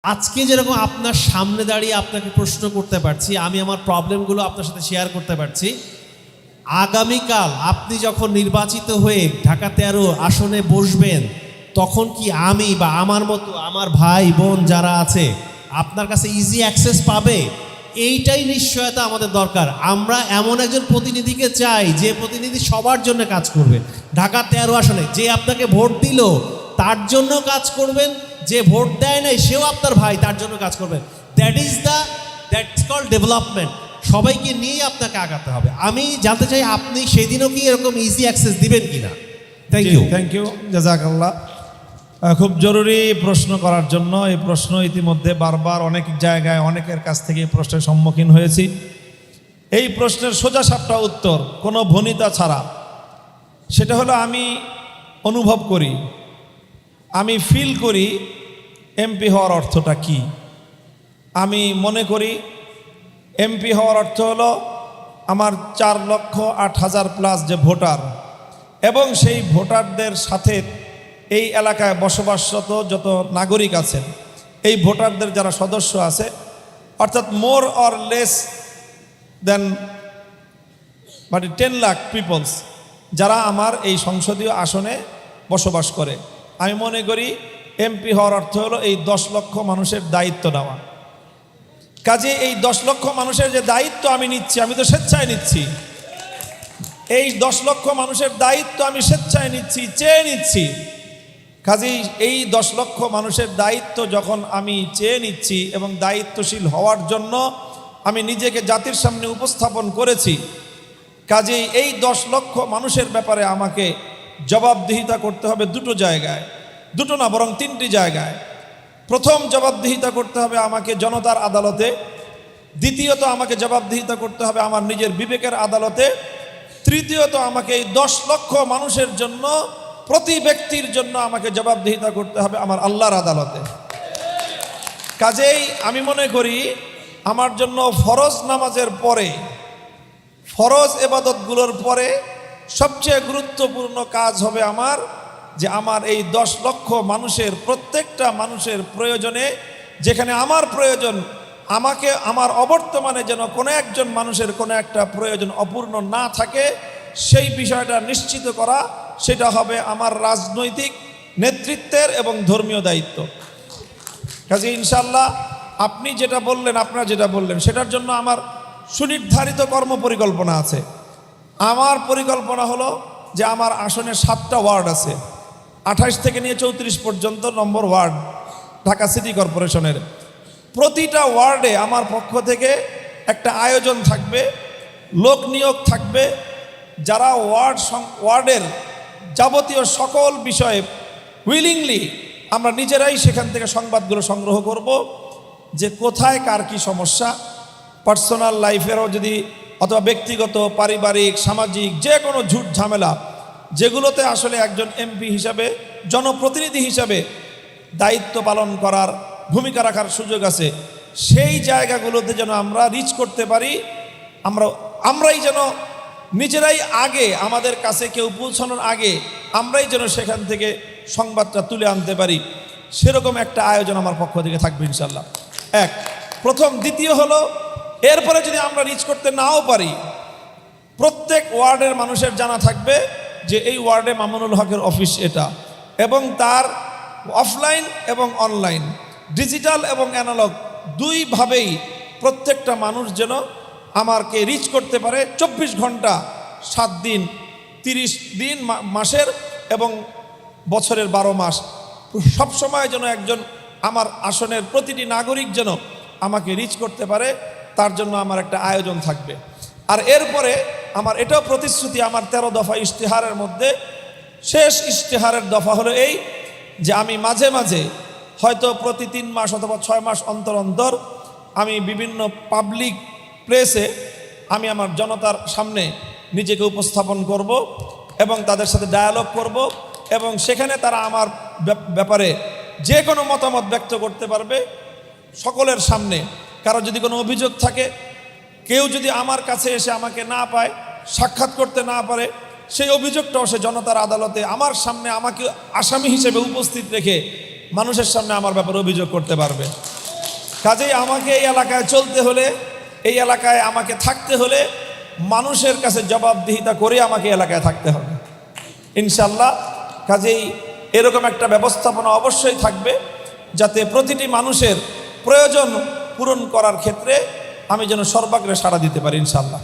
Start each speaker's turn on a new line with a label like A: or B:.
A: আজকে যেরকম আপনার সামনে দাঁড়িয়ে আপনাকে প্রশ্ন করতে পারছি, আমি আমার প্রবলেমগুলো আপনার সাথে শেয়ার করতে পারছি, আগামীকাল আপনি যখন নির্বাচিত হয়ে ঢাকা 13 আসনে বসবেন, তখন কি আমি বা আমার মতো আমার ভাই বোন যারা আছে আপনার কাছে ইজি অ্যাক্সেস পাবে? এইটাই নিশ্চয়তা আমাদের দরকার। আমরা এমন একজন প্রতিনিধিকে চাই যে প্রতিনিধি সবার জন্য কাজ করবে। ঢাকা 13 আসনে যে আপনাকে ভোট দিল তার জন্য কাজ করবেন, যে ভোট দেয় নাই সেও আপনার ভাই, তার জন্য কাজ করবেন। That's called development. সবাইকে নিয়ে আপনাকে আগাতে হবে। আমি জানতে চাই আপনি সেদিনও কি এরকম ইজি অ্যাক্সেস দিবেন কিনা?
B: থ্যাংক ইউ জাযাকাল্লাহ। খুব জরুরি প্রশ্ন করার জন্য। এই প্রশ্ন ইতিমধ্যে বারবার অনেক জায়গায় অনেকের কাছ থেকে এই প্রশ্নের সম্মুখীন হয়েছি। এই প্রশ্নের সোজাসাপটা উত্তর কোনো ভনিতা ছাড়া, সেটা হলো আমি অনুভব করি, আমি ফিল করি এমপি হওয়ার অর্থটা কি। আমি মনে করি এমপি হওয়ার অর্থ হলো আমার 4,08,000 প্লাস যে ভোটার, এবং সেই ভোটারদের সাথে এই এলাকায় বসবাসরত যত নাগরিক আছেন, এই ভোটারদের যারা সদস্য আছে, অর্থাৎ more or less than 10 lakh peoples যারা আমার এই সংসদীয় আসনে বসবাস করে। আমি মনে করি এমপি হওয়ার অর্থ হলো এই 10 লক্ষ মানুষের দায়িত্ব নেওয়া। কাজে এই 10 লক্ষ মানুষের যে দায়িত্ব আমি নিচ্ছি, আমি তো স্বেচ্ছায় নিচ্ছি, এই 10 লক্ষ মানুষের দায়িত্ব আমি স্বেচ্ছায় নিচ্ছি, চেয়ে নিচ্ছি। কাজেই এই 10 লক্ষ মানুষের দায়িত্ব যখন আমি চেয়ে নিচ্ছি এবং দায়িত্বশীল হওয়ার জন্য আমি নিজেকে জাতির সামনে উপস্থাপন করেছি, কাজেই এই 10 লক্ষ মানুষের ব্যাপারে আমাকে জবাবদিহিতা করতে হবে দুটো জায়গায়, দুটো না বরং 3টি জায়গায়। প্রথম জবাবদিহিতা করতে হবে আমাকে জনতার আদালতে, দ্বিতীয়ত আমাকে জবাবদিহিতা করতে হবে আমার নিজের বিবেকের আদালতে, তৃতীয়ত আমাকে এই 10 লক্ষ মানুষের জন্য, প্রতি ব্যক্তির জন্য আমাকে জবাবদিহিতা করতে হবে আমার আল্লাহর আদালতে। কাজেই আমি মনে করি আমার জন্য ফরজ নামাজের পরে, ফরজ এবাদতগুলোর পরে সবচেয়ে গুরুত্বপূর্ণ কাজ হবে আমার যে আমার এই 10 লক্ষ মানুষের প্রত্যেকটা মানুষের প্রয়োজনে, যেখানে আমার প্রয়োজন, আমাকে আমার অবর্তমানে যেন কোনো একজন মানুষের কোনো একটা প্রয়োজন অপূর্ণ না থাকে, সেই বিষয়টা নিশ্চিত করা, সেটা হবে আমার রাজনৈতিক নেতৃত্বের এবং ধর্মীয় দায়িত্ব। কাজে ইনশাল্লাহ আপনি যেটা বললেন, আপনারা যেটা বললেন, সেটার জন্য আমার সুনির্ধারিত কর্মপরিকল্পনা আছে। আমার পরিকল্পনা হলো যে আমার আসনে 7টা ওয়ার্ড আছে, 28 থেকে নিয়ে 34 পর্যন্ত নম্বর ওয়ার্ড ঢাকা সিটি কর্পোরেশনের। প্রতিটা ওয়ার্ডে আমার পক্ষ থেকে একটা আয়োজন থাকবে, লোক নিয়োগ থাকবে, যারা ওয়ার্ডের যাবতীয় সকল বিষয়ে উইলিংলি আমরা নিজেরাই সেখান থেকে সংবাদগুলো সংগ্রহ করব, যে কোথায় কার কি সমস্যা, পার্সোনাল লাইফেরও যদি, অথবা ব্যক্তিগত, পারিবারিক, সামাজিক যে কোনো ঝুট ঝামেলা, যেগুলোতে আসলে একজন এমপি হিসাবে, জনপ্রতিনিধি হিসাবে দায়িত্ব পালন করার, ভূমিকা রাখার সুযোগ আছে, সেই জায়গাগুলোতে যেন আমরা রিচ করতে পারি। আমরাই যেন নিজেরাই আগে, আমাদের কাছে কেউ পৌঁছানোর আগে আমরাই যেন সেখান থেকে সংবাদটা তুলে আনতে পারি, সেরকম একটা আয়োজন আমার পক্ষ থেকে থাকবে ইনশাল্লাহ। এক, প্রথম। দ্বিতীয় হলো, এরপরে যদি আমরা রিচ করতে নাও পারি, প্রত্যেক ওয়ার্ডের মানুষের জানা থাকবে যে এই ওয়ার্ডে মামুনুল হকের অফিস এটা, এবং তার অফলাইন এবং অনলাইন, ডিজিটাল এবং অ্যানালগ দুইভাবেই প্রত্যেকটা মানুষ যেন আমাকে রিচ করতে পারে 24 ঘন্টা 7 দিন 30 দিন মাসের এবং বছরের 12 মাস, সবসময় যেন একজন আমার আসনের প্রতিটি নাগরিক যেন আমাকে রিচ করতে পারে, তার জন্য আমার একটা আয়োজন থাকবে। আর এরপরে আমার এটাও প্রতিশ্রুতি, আমার 13 দফা ইশতেহারের মধ্যে শেষ ইশতেহারের দফা হলো এই, যে আমি মাঝে মাঝে হয়তো প্রতি 3 মাস অথবা 6 মাস অন্তর অন্তর আমি বিভিন্ন পাবলিক প্লেসে আমি আমার জনতার সামনে নিজেকে উপস্থাপন করব এবং তাদের সাথে ডায়ালগ করব, এবং সেখানে তারা আমার ব্যাপারে যে কোনো মতামত ব্যক্ত করতে পারবে সকলের সামনে। কারো যদি কোনো অভিযোগ থাকে, কেউ যদি আমার কাছে এসে আমাকে না পায়, সাক্ষাৎ করতে না পারে, সেই অভিযোগটাও সে জনতার আদালতে আমার সামনে আমাকে আসামি হিসেবে উপস্থিত রেখে মানুষের সামনে আমার ব্যাপারে অভিযোগ করতে পারবে। কাজেই আমাকে এই এলাকায় চলতে হলে, এই এলাকায় আমাকে থাকতে হলে মানুষের কাছে জবাবদিহিতা করে আমাকে এলাকায় থাকতে হবে ইনশাল্লাহ। কাজেই এরকম একটা ব্যবস্থাপনা অবশ্যই থাকবে, যাতে প্রতিটি মানুষের প্রয়োজন পূরণ করার ক্ষেত্রে আমি যেন সর্বাগ্রে সাড়া দিতে পারি ইনশাল্লাহ।